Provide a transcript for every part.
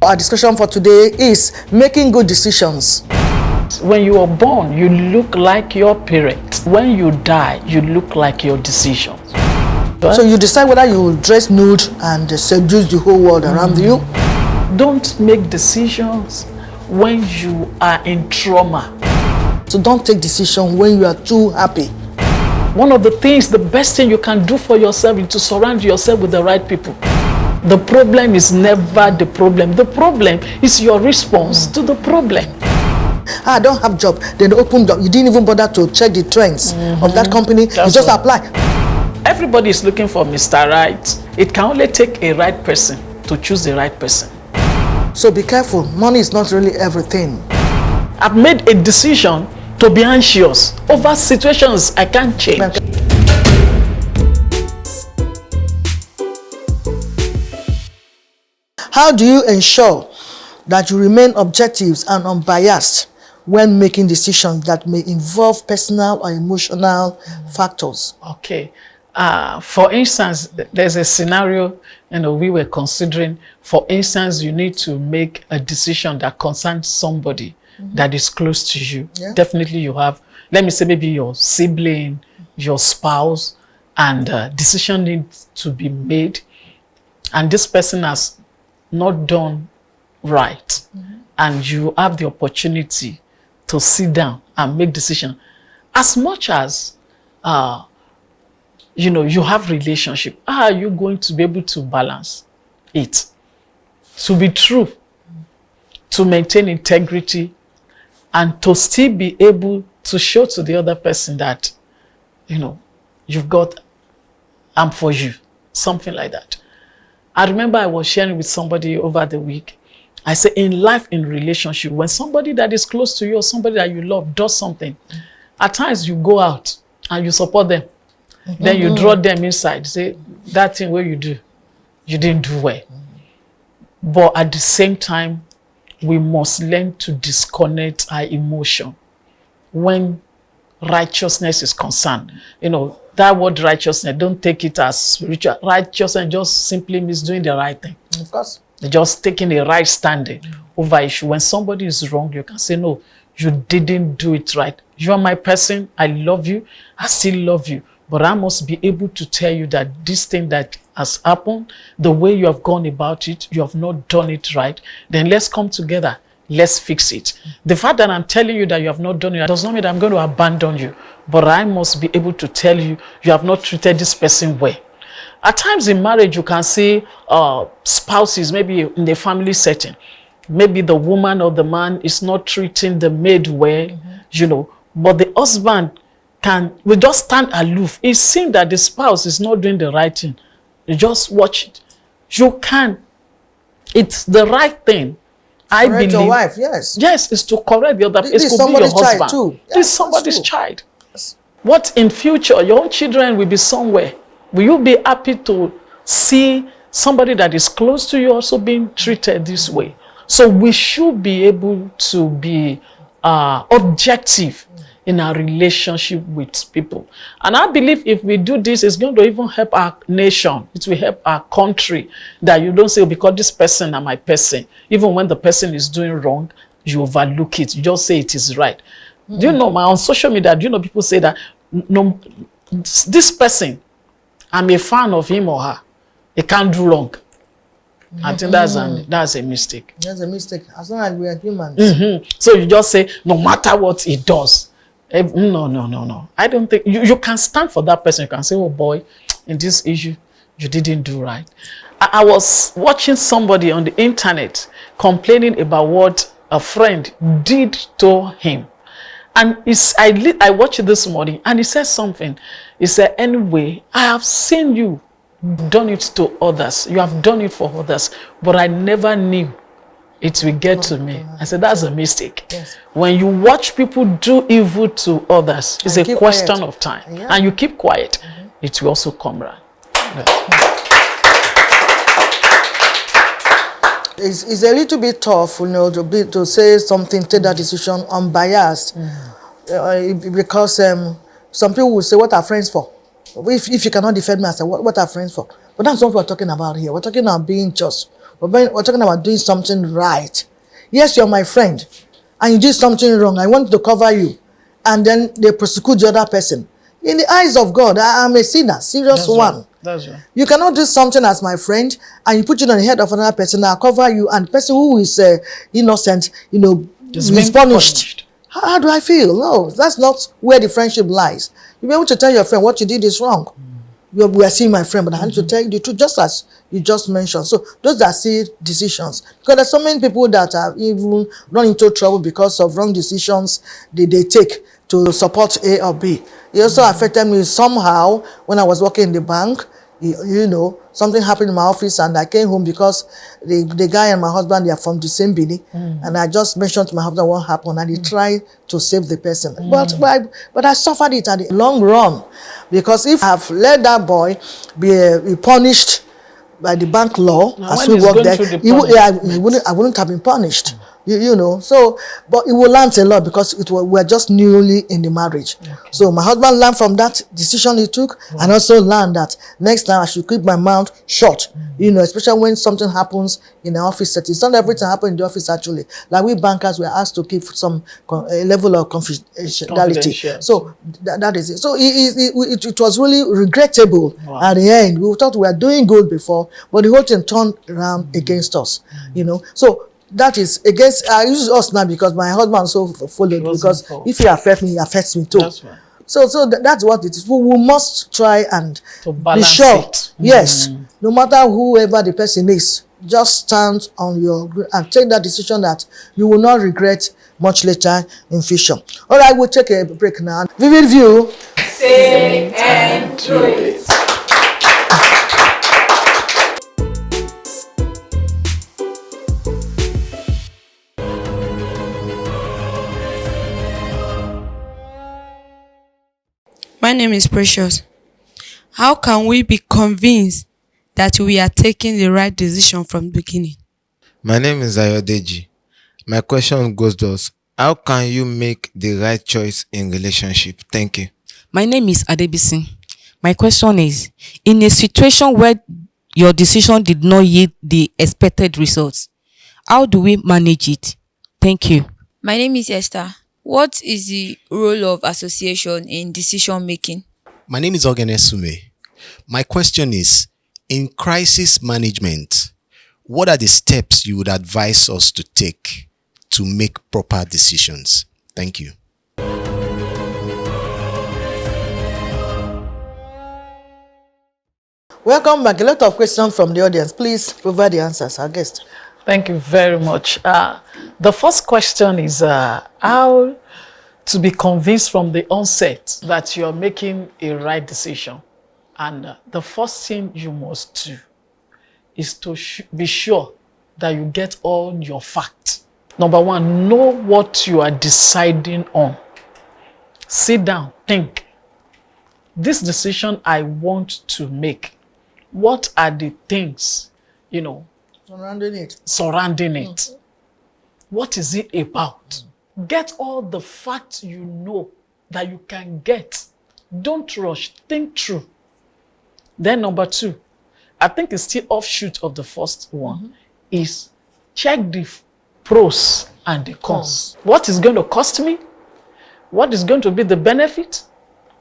Our discussion for today is making good decisions. When you are born, you look like your parent. When you die, you look like your decisions. So you decide whether you will dress nude and seduce the whole world around you. Don't make decisions when you are in trauma. So don't take decision when you are too happy. One of the things, the best thing you can do for yourself is to surround yourself with the right people. The problem is never the problem. The problem is your response to the problem. I don't have job. Then open job. You didn't even bother to check the trends of that company. You just apply. Everybody is looking for Mr. Right. It can only take a right person to choose the right person. So be careful. Money is not really everything. I've made a decision to be anxious over situations I can't change. How do you ensure that you remain objective and unbiased when making decisions that may involve personal or emotional factors? Okay. For instance, there's a scenario, we were considering. For instance, you need to make a decision that concerns somebody that is close to you. Yeah. Definitely you have, let me say maybe your sibling, your spouse, and decision needs to be made. And this person has not done right. And you have the opportunity to sit down and make decision. As much as you have relationship, how are you going to be able to balance it? To be true, to maintain integrity, and to still be able to show to the other person that, you've got, I'm for you, something like that. I remember I was sharing with somebody over the week. I say in life, in relationship, when somebody that is close to you or somebody that you love does something, at times you go out and you support them. Then you draw them inside, say, that thing where you do, you didn't do well. But at the same time, we must learn to disconnect our emotion when righteousness is concerned. That word righteousness, don't take it as spiritual. Righteousness just simply means doing the right thing. Of course. Just taking a right standing over issue. When somebody is wrong, you can say, no, you didn't do it right. You are my person. I love you. I still love you. But I must be able to tell you that this thing that has happened, the way you have gone about it, you have not done it right. Then let's come together. Let's fix it. The fact that I'm telling you that you have not done it does not mean that I'm going to abandon you. But I must be able to tell you, you have not treated this person well. At times in marriage, you can see spouses, maybe in the family setting, maybe the woman or the man is not treating the maid well, but the husband will just stand aloof. He's seeing that the spouse is not doing the right thing. You just watch it. You can. It's the right thing. I believe your wife, yes. Yes, it's to correct the other. This is somebody's somebody's child too. Yes, this is somebody's child. Yes. What in future, your own children will be somewhere. Will you be happy to see somebody that is close to you also being treated this way? So we should be able to be objective in our relationship with people. And I believe if we do this, it's going to even help our nation. It will help our country. That you don't say, because this person is my person. Even when the person is doing wrong, you overlook it. You just say it is right. Do you know, on social media, people say that, no, this person, I'm a fan of him or her. He can't do wrong. I think that's a mistake. That's a mistake. As long as we are humans. So you just say, no matter what he does. No. I don't think you can stand for that person. You can say, oh boy, in this issue, you didn't do right. I was watching somebody on the internet complaining about what a friend did to him. And I watched it this morning, and he said something. He said, anyway, I have seen you done it to others. You have done it for others, but I never knew it will get to me. I said, that's a mistake. Yes. When you watch people do evil to others, it's a question of time. Yeah. And you keep quiet, it will also come around. It's a little bit tough, to say something, take that decision unbiased, because some people will say, "What are friends for?" If you cannot defend me, I say, "What are friends for?" But that's what we're talking about here. We're talking about being just. But when we're talking about doing something right, yes, you're my friend, and you did something wrong. I want to cover you, and then they prosecute the other person. In the eyes of God, I am a sinner, serious one. Right. That's right. You cannot do something as my friend and you put it on the head of another person. I'll cover you, and the person who is innocent, It's is being punished. How do I feel? No, that's not where the friendship lies. You'll be able to tell your friend what you did is wrong. We are seeing my friend, but I need to tell you the truth, just as you just mentioned. So those that see decisions, because there's so many people that have even run into trouble because of wrong decisions they take to support A or B. It also affected me somehow when I was working in the bank. Something happened in my office and I came home because the guy and my husband, they are from the same Bini. And I just mentioned to my husband what happened, and he tried to save the person. But I suffered it at the long run, because if I've let that boy be punished by the bank law, as we work there, I wouldn't have been punished. So, but it will learn a lot, because we're just newly in the marriage. Okay. So my husband learned from that decision he took, and also learned that next time I should keep my mouth shut. Especially when something happens in the office setting. It's not everything happens in the office actually. Like we bankers, we're asked to keep some level of confidentiality. So that is it. So it was really regrettable at the end. We thought we were doing good before, but the whole thing turned around against us. So that is against use us now, because my husband also followed, because if he affects me, he affects me too. That's right. So that's what it is. We must try and be sure. Yes, no matter whoever the person is, just stand on your and take that decision that you will not regret much later in future. All right, we'll take a break now. Vivid View. Say and do it. My name is Precious. How can we be convinced that we are taking the right decision from the beginning? My name is Ayodeji. My question goes thus: how can you make the right choice in relationship? Thank you. My name is Adebisi. My question is, in a situation where your decision did not yield the expected results, how do we manage it? Thank you. My name is Esther. What is the role of association in decision making? My name is Ogene Sume. My question is, in crisis management, what are the steps you would advise us to take to make proper decisions? Thank you. Welcome back. A lot of questions from the audience. Please provide the answers, our guest. Thank you very much. The first question is how to be convinced from the onset that you're making a right decision. And the first thing you must do is to be sure that you get all your facts. Number one, know what you are deciding on. Sit down, think. This decision I want to make, what are the things, surrounding it? What is it about? Get all the facts you know that you can get. Don't rush, think through. Then number two, I think it's still offshoot of the first one, is check the pros and the cons. What is going to cost me? What is going to be the benefit?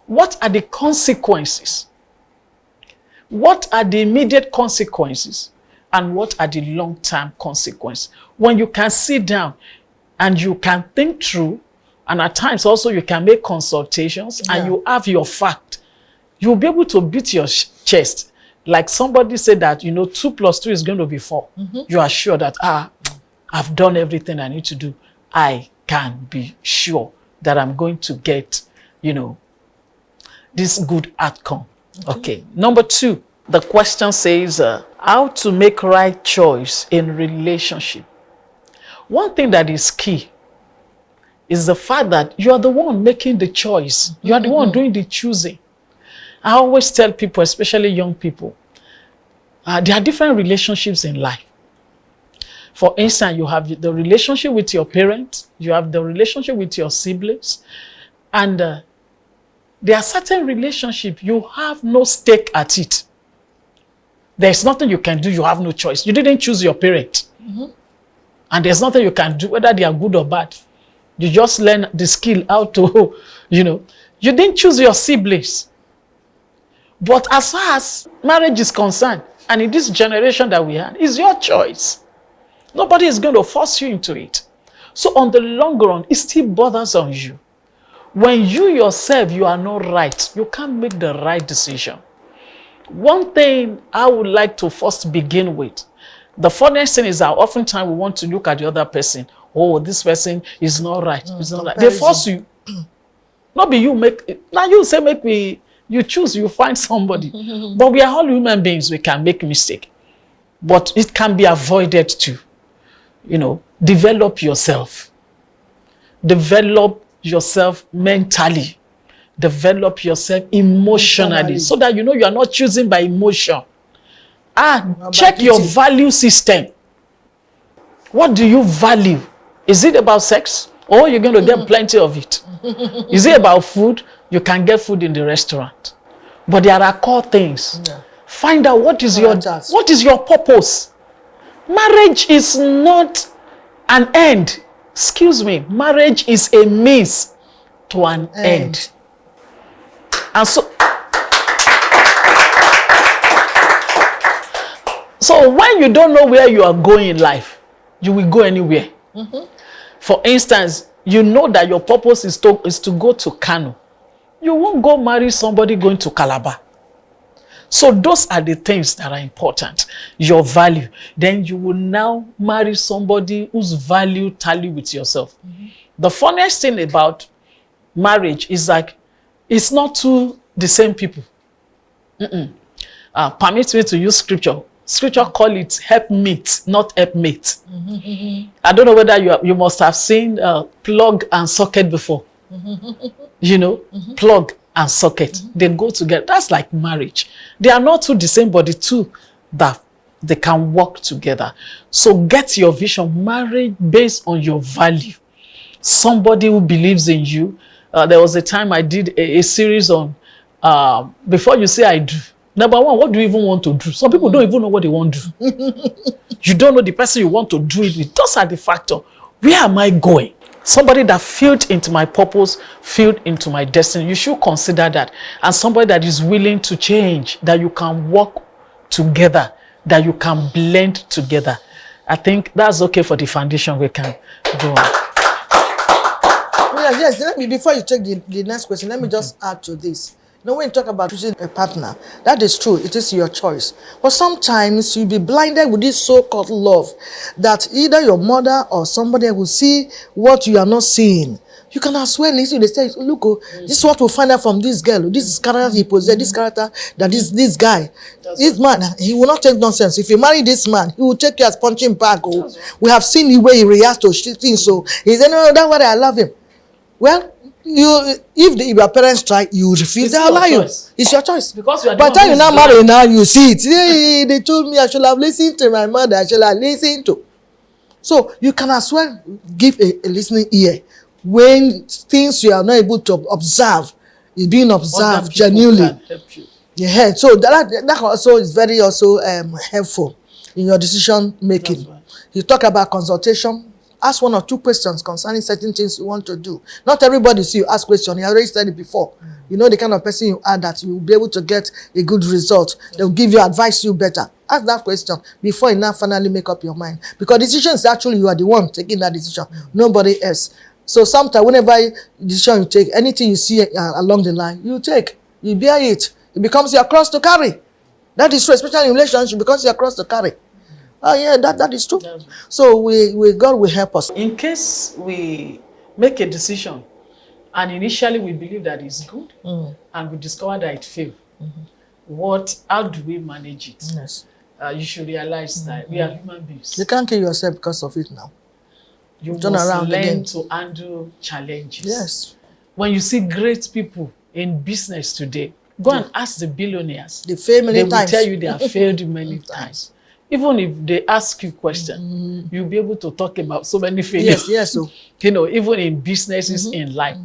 What are the consequences? What are the immediate consequences? And what are the long-term consequences? When you can sit down and you can think through, and at times also you can make consultations, and you have your fact, you'll be able to beat your chest. Like somebody said that, 2 plus 2 is going to be 4. You are sure that, I've done everything I need to do. I can be sure that I'm going to get, this good outcome. Okay. Number 2, the question says, how to make right choice in relationship. One thing that is key is the fact that you are the one making the choice. You are the one doing the choosing. I always tell people, especially young people, there are different relationships in life. For instance, you have the relationship with your parents, you have the relationship with your siblings, and there are certain relationships you have no stake at it. There's nothing you can do. You have no choice. You didn't choose your parent. And there's nothing you can do, whether they are good or bad. You just learn the skill how to, you didn't choose your siblings. But as far as marriage is concerned, and in this generation that we have, it's your choice. Nobody is going to force you into it. So on the long run, it still bothers on you. When you yourself, you are not right, you can't make the right decision. One thing I would like to first begin with, the funniest thing is that oftentimes we want to look at the other person. Oh, this person is not right. It's not right. They force you. Not be you make, now you say make me, you choose, you find somebody. But we are all human beings, we can make mistake. But it can be avoided too. Develop yourself. Develop yourself mentally. Develop yourself emotionally. So that you are not choosing by emotion. Check your value system. What do you value? Is it about sex? Or you're going to get plenty of it? Is it about food? You can get food in the restaurant. But there are core things. Yeah. Find out what is your purpose. Marriage is not an end. Excuse me. Marriage is a means to an end. And so when you don't know where you are going in life, you will go anywhere. For instance, you know that your purpose is to go to Kano. You won't go marry somebody going to Calabar. So those are the things that are important. Your value. Then you will now marry somebody whose value tally with yourself. The funniest thing about marriage is like, it's not two the same people. Permit me to use scripture. Scripture call it helpmeet, not helpmate. I don't know whether you must have seen plug and socket before. Plug and socket. They go together. That's like marriage. They are not two the same, but the two that they can work together. So get your vision. Marriage based on your value. Somebody who believes in you. There was a time I did a series on before you say I do. Number one, what do you even want to do? Some people don't even know what they want to do. You don't know the person you want to do it with. Those are the factors. Where am I going? Somebody that filled into my purpose, filled into my destiny. You should consider that. And somebody that is willing to change, that you can work together, that you can blend together. I think that's okay for the foundation. We can go on. Yes, before you take the next question, let me just add to this. When you talk about choosing a partner, that is true. It is your choice. But sometimes you'll be blinded with this so-called love that either your mother or somebody will see what you are not seeing. You can as well listen. They say, look, this is what we'll find out from this girl. This is character he possesses. This character that this guy. This man, he will not take nonsense. If you marry this man, he will take you as punching bag. We have seen the way he reacts to things. So he said, no, that's why I love him. Well, if your parents try, you refuse, they allow you. It's your choice. Because you are by the time you now marry, now you see it. They told me I should have listened to my mother. I should have listened to. So you can as well give a listening ear when things you are not able to observe is being observed genuinely. Yeah. So that also is very helpful in your decision making. Right. You talk about consultation. Ask one or two questions concerning certain things you want to do. Not everybody see you ask questions. You already said it before. You know the kind of person you are that you will be able to get a good result. They will give you advice you better. Ask that question before you now finally make up your mind. Because decisions actually you are the one taking that decision. Nobody else. So sometimes whenever decision you take, anything you see along the line, you take. You bear it. It becomes your cross to carry. That is true, especially in relationship, because your cross to carry. Oh yeah, that is true. So God will help us. In case we make a decision and initially we believe that it's good and we discover that it failed, how do we manage it? Yes. You should realize that we are human beings. You can't kill yourself because of it now. You must learn to handle challenges. Yes. When you see great people in business today, go and ask the billionaires. They fail many times. They will tell you they have failed many times. Even if they ask you questions, you'll be able to talk about so many failures. Yes. So. Even in businesses, in life.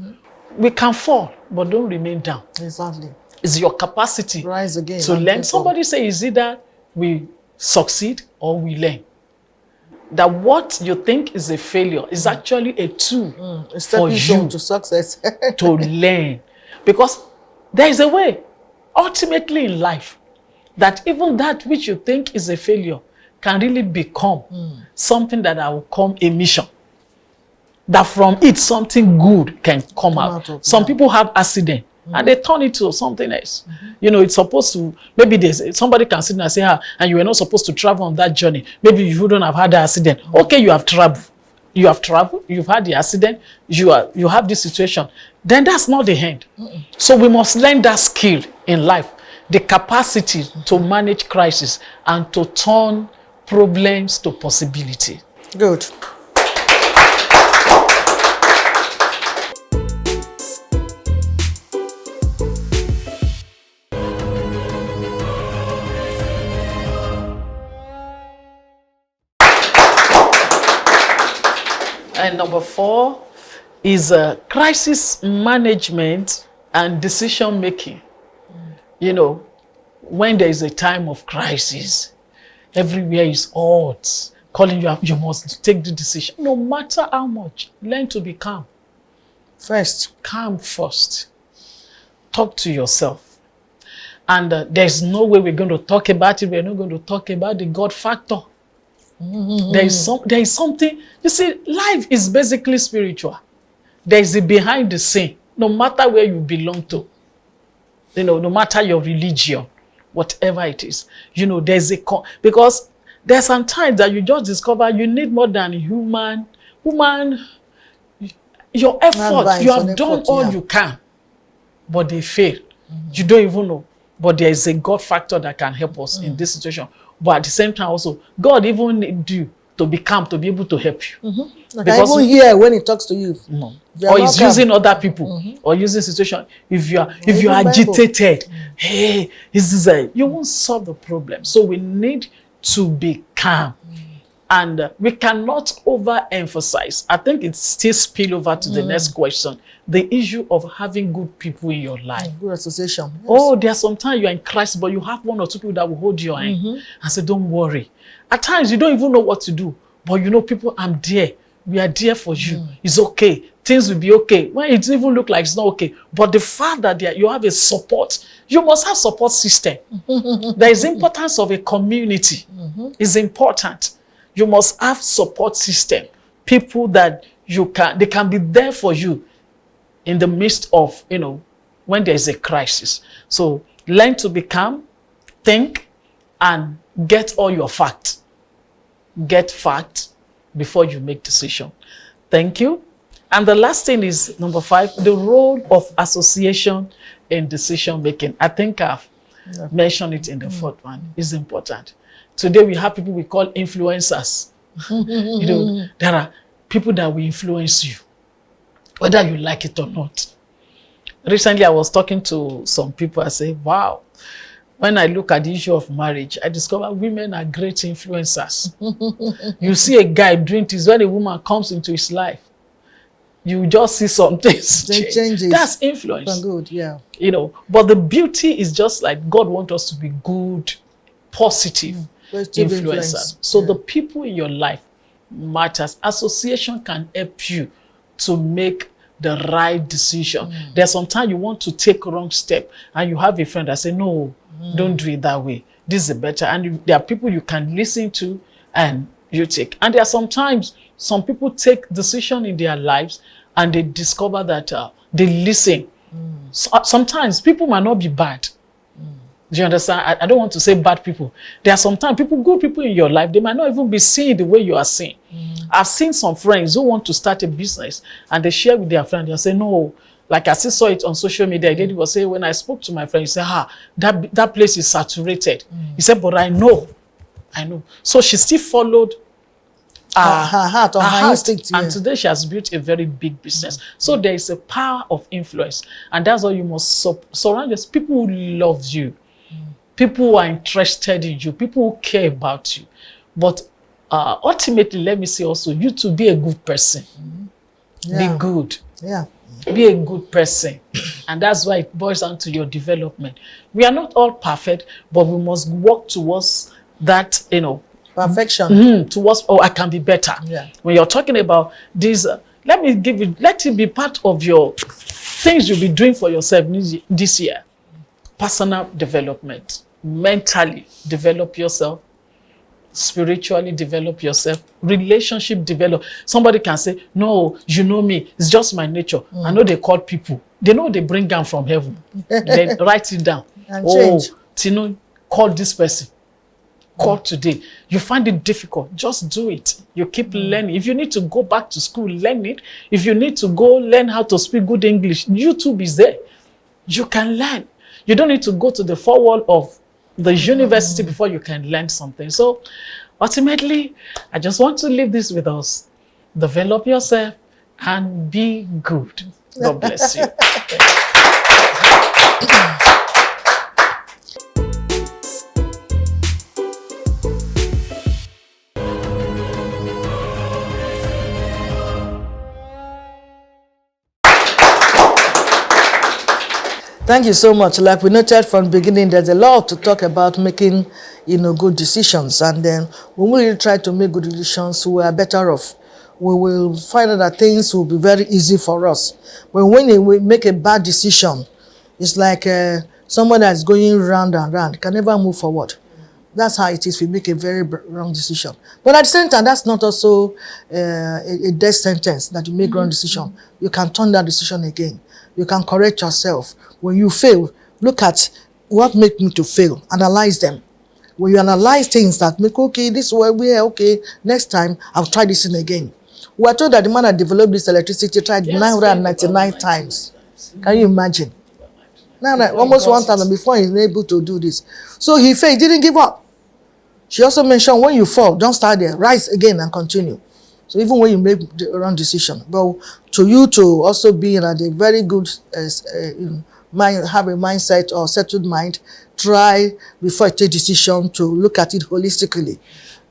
We can fall, but don't remain down. Exactly. It's your capacity rise again to learn. Somebody say, is it that we succeed or we learn. That what you think is a failure is actually a tool A for stepping stone you to success. to learn. Because there is a way, ultimately in life, that even that which you think is a failure can really become something that will come a mission. That from it, something good can come out. of Some that. people have accident and they turn it to something else. You know, it's supposed to, maybe there's somebody can sit and say, and you were not supposed to travel on that journey. Maybe you wouldn't have had the accident. Okay, you have traveled. You have traveled, you've had the accident, you have this situation. Then that's not the end. So we must learn that skill in life, the capacity to manage crisis and to turn problems to possibility. Good. And number 4 is crisis management and decision making. You know, when there is a time of crisis, everywhere is odds calling you, you must take the decision. No matter how much, learn to be calm. First. Calm first. Talk to yourself. And there's no way we're going to talk about it. We're not going to talk about the God factor. There is something, you see, life is basically spiritual. There is a behind the scene, no matter where you belong to, you know, no matter your religion, whatever it is, you know, there's because there's some times that you just discover you need more than human, your effort, you have done all you can, but they fail. You don't even know. But there is a God factor that can help us in this situation. But at the same time also, God even need you to be calm, to be able to help you. Like I even hear when he talks to you. No. Or he's using other people, or using situation. If you are agitated, hey, you won't solve the problem. So we need to be calm. And we cannot overemphasize. I think it still spill over to the next question. The issue of having good people in your life. Good association. Yes. Oh, there are sometimes you are in crisis, but you have one or two people that will hold your hand and say, don't worry. At times, you don't even know what to do. But you know, people, I'm there. We are there for you. It's okay. Things will be okay. When it even look like it's not okay. But the fact that you have a support, you must have support system. There is importance of a community. It's important. You must have support system. People that they can be there for you in the midst of, you know, when there is a crisis. So learn to be calm, think, and get all your facts. Get facts before you make decision. Thank you. And the last thing is number 5, the role of association in decision making. I think I've mentioned it in the 4th one. It's important. Today we have people we call influencers. You know, there are people that will influence you, whether you like it or not. Recently, I was talking to some people. I say, wow, when I look at the issue of marriage, I discover women are great influencers. You see a guy doing this, when a woman comes into his life, you just see some things changes. That's influence. Good, yeah. You know, but the beauty is just like God wants us to be good, positive influencers. So the people in your life matters. Association can help you to make the right decision. There's sometimes you want to take a wrong step and you have a friend that say, no, don't do it that way. This is better. And there are people you can listen to and you take. And there are sometimes some people take decision in their lives and they discover that they listen. Sometimes people might not be bad. Do you understand? I don't want to say bad people. There are sometimes good people in your life, they might not even be seeing the way you are seeing. I've seen some friends who want to start a business and they share with their friend. They say, no, like I still saw it on social media. A lady was saying, when I spoke to my friend, he said, that place is saturated. He said, but I know. So she still followed her heart, instinct, and today she has built a very big business. So there is a power of influence, and that's why you must surround yourself. People who love you, people who are interested in you, people who care about you. But ultimately, let me say also, you to be a good person. Be good. Be a good person. And that's why it boils down to your development. We are not all perfect, but we must work towards that, Perfection. towards, oh, I can be better. Yeah. When you're talking about this, let it be part of your things you'll be doing for yourself this year. Personal development, mentally develop yourself, spiritually develop yourself, relationship develop. Somebody can say, no, you know me, it's just my nature. I know they call people. They know they bring down from heaven. Then write it down. And change. Tino, call this person. Call today. You find it difficult, just do it. You keep learning. If you need to go back to school, learn it. If you need to go learn how to speak good English, YouTube is there. You can learn. You don't need to go to the four wall of the university before you can learn something. So ultimately, I just want to leave this with us. Develop yourself and be good. God bless you. Thank you so much. Like we noted from the beginning, there's a lot to talk about making, good decisions. And then when we really try to make good decisions, we are better off. We will find out that things will be very easy for us. But when we make a bad decision, it's like someone that's going round and round, can never move forward. That's how it is if we make a very wrong decision. But at the same time, that's not also a death sentence that you make wrong decision. You can turn that decision again. You can correct yourself. When you fail, look at what made me to fail. Analyze them. When you analyze things that make, okay, this is where we are, okay, next time I'll try this thing again. We are told that the man that developed this electricity tried 999 times. Can you imagine? Almost 1,000 before he's able to do this. So he failed, he didn't give up. She also mentioned when you fall, don't start there, rise again and continue. So even when you make the wrong decision, but to you to also be in a very good mind, have a mindset or settled mind, try before you take decision to look at it holistically.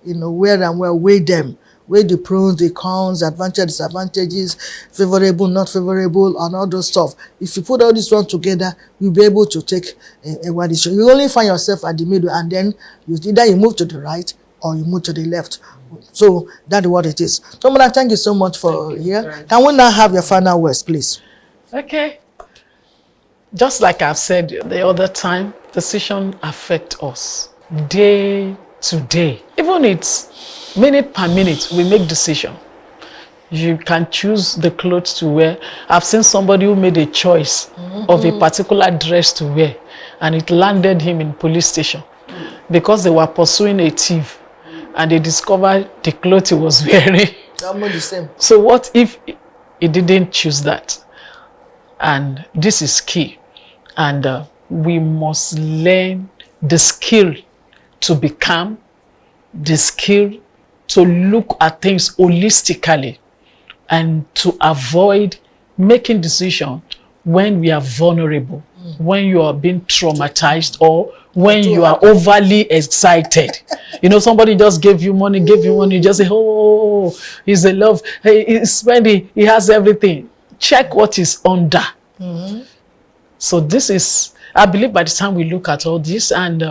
Where and where, weigh them. Weigh the pros, the cons, advantages, disadvantages, favorable, not favorable, and all those stuff. If you put all this one together, you'll be able to take a wide decision. You only find yourself at the middle, and then either you move to the right or you move to the left. So that's what it is. Tomala, thank you so much for here. Can we now have your final words, please? Okay. Just like I've said the other time, decisions affect us day to day. Even it's minute per minute, we make decision. You can choose the clothes to wear. I've seen somebody who made a choice of a particular dress to wear, and it landed him in police station because they were pursuing a thief. And they discovered the clothes he was wearing. Almost the same. So what if he didn't choose that? And this is key. And we must learn the skill to be calm, the skill to look at things holistically, and to avoid making decisions when we are vulnerable, when you are being traumatized, or when you are overly excited. Somebody just gave you money, you just say, oh, he's in love, he's spending, he has everything. Check what is under. So this is, I believe by the time we look at all this, and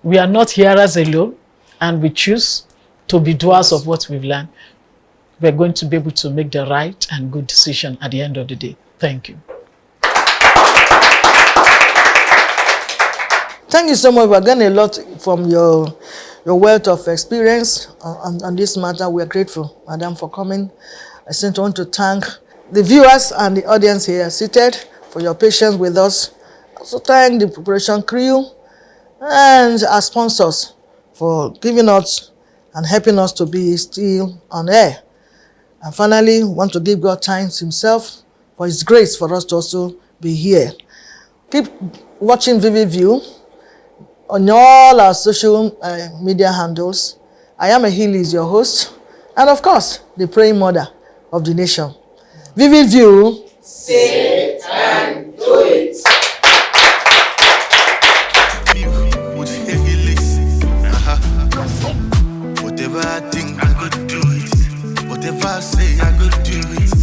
we are not hearers alone, and we choose to be doers of what we've learned, we're going to be able to make the right and good decision at the end of the day. Thank you. Thank you so much. We're getting a lot from your wealth of experience on this matter. We're grateful, Madam, for coming. I simply want to thank the viewers and the audience here seated for your patience with us. Also thank the preparation crew and our sponsors for giving us and helping us to be still on air. And finally, want to give God thanks himself for his grace for us to also be here. Keep watching Vivid View on all our social media handles. I am Ahili, your host, and of course, the praying mother of the nation. Vivid View. Say and do it. Whatever I think, I could do it. Whatever I say, I could do it.